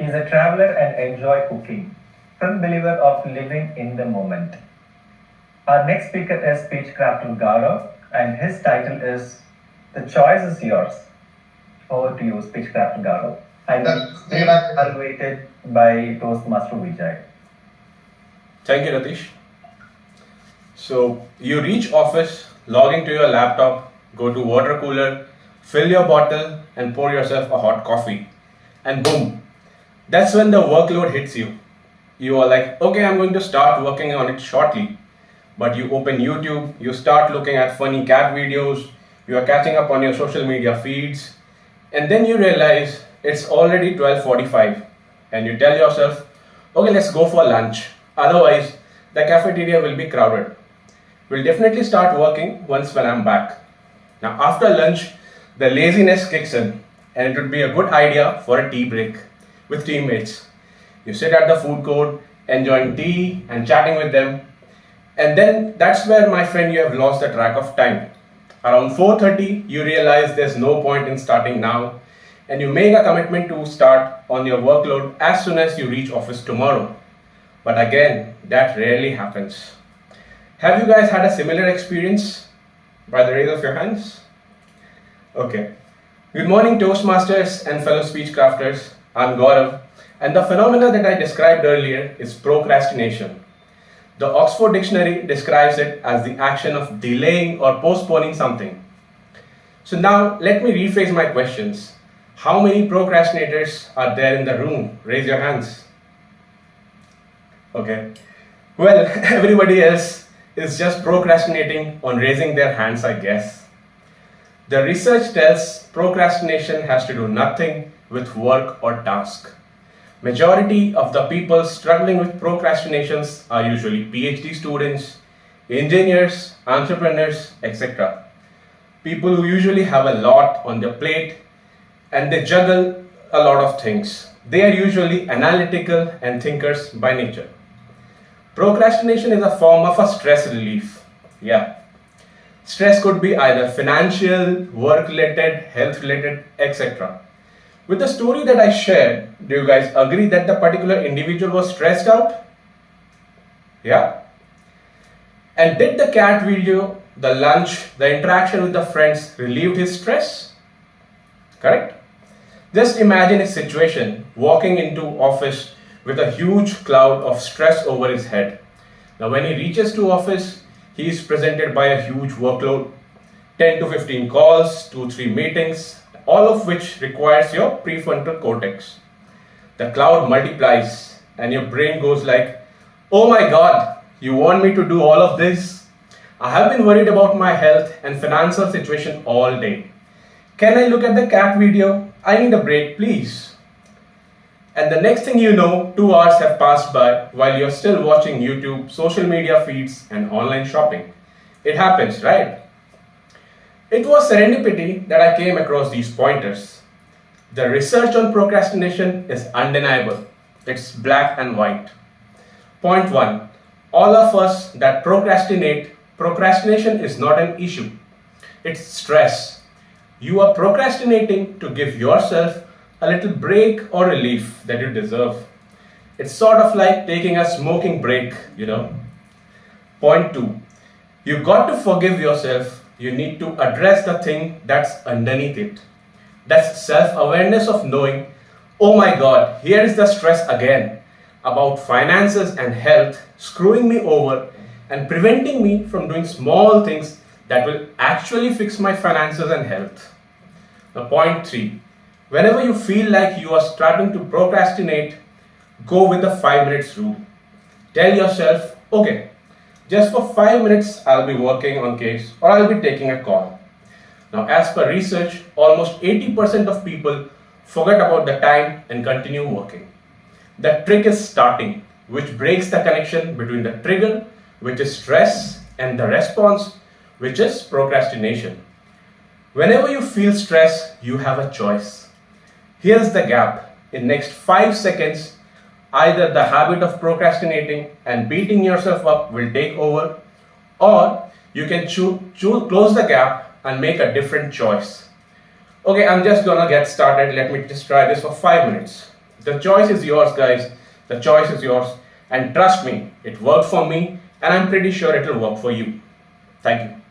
He is a traveler and enjoys cooking, firm believer of living in the moment. Our next speaker is Speechcrafter Gaurav, and his title is The Choice is Yours. Over to you, Speechcrafter Gaurav. And he is evaluated by Toastmaster Vijay. Thank you, Ratish. So you reach office, log into your laptop, go to water cooler, fill your bottle and pour yourself a hot coffee. And boom, that's when the workload hits you. You are like, okay, I'm going to start working on it shortly. But you open YouTube, you start looking at funny cat videos, you are catching up on your social media feeds, and then you realize it's already 12:45 and you tell yourself, okay, let's go for lunch. Otherwise, the cafeteria will be crowded. We'll definitely start working once when I'm back. Now, after lunch, the laziness kicks in, and it would be a good idea for a tea break with teammates. You sit at the food court, enjoying tea and chatting with them, and then that's where, my friend, you have lost the track of time. Around 4:30, you realize there's no point in starting now, and you make a commitment to start on your workload as soon as you reach office tomorrow. But again, that rarely happens. Have you guys had a similar experience? By the raise of your hands? Okay. Good morning, Toastmasters and fellow speech crafters. I'm Gaurav, and the phenomena that I described earlier is procrastination. The Oxford Dictionary describes it as the action of delaying or postponing something. So now let me rephrase my questions. How many procrastinators are there in the room? Raise your hands. Okay. Well, everybody else is just procrastinating on raising their hands, I guess. The research tells procrastination has to do nothing with work or task. Majority of the people struggling with procrastinations are usually PhD students, engineers, entrepreneurs, etc. People who usually have a lot on their plate and they juggle a lot of things. They are usually analytical and thinkers by nature. Procrastination is a form of a stress relief. Yeah. Stress could be either financial, work related, health related, etc. With the story that I shared, do you guys agree that the particular individual was stressed out? Yeah? And did the cat video, the lunch, the interaction with the friends relieved his stress? Correct? Just imagine a situation walking into office with a huge cloud of stress over his head. Now when he reaches to office, he is presented by a huge workload, 10 to 15 calls, 2-3 meetings, all of which requires your prefrontal cortex. The cloud multiplies and your brain goes like, oh my god, you want me to do all of this? I have been worried about my health and financial situation all day. Can I look at the cat video? I need a break, please. And the next thing you know, 2 hours have passed by while you're still watching YouTube, social media feeds, and online shopping. It happens, right? It was serendipity that I came across these pointers. The research on procrastination is undeniable. It's black and white. Point 1. All of us that procrastinate, procrastination is not an issue. It's stress. You are procrastinating to give yourself a little break or relief that you deserve. It's sort of like taking a smoking break, Point 2. You got to forgive yourself. You need to address the thing that's underneath it. That's self-awareness of knowing, oh my god, here is the stress again about finances and health screwing me over and preventing me from doing small things that will actually fix my finances and health. Now, point 3. Whenever you feel like you are starting to procrastinate, go with the 5 minutes rule. Tell yourself, okay, just for 5 minutes I'll be working on case or I'll be taking a call. Now, as per research, almost 80% of people forget about the time and continue working. The trick is starting, which breaks the connection between the trigger, which is stress, and the response, which is procrastination. Whenever you feel stress, you have a choice. Here's the gap. In next 5 seconds, either the habit of procrastinating and beating yourself up will take over, or you can close the gap and make a different choice. Okay, I'm just gonna get started. Let me just try this for 5 minutes. The choice is yours, guys. The choice is yours. And trust me, it worked for me, and I'm pretty sure it will work for you. Thank you.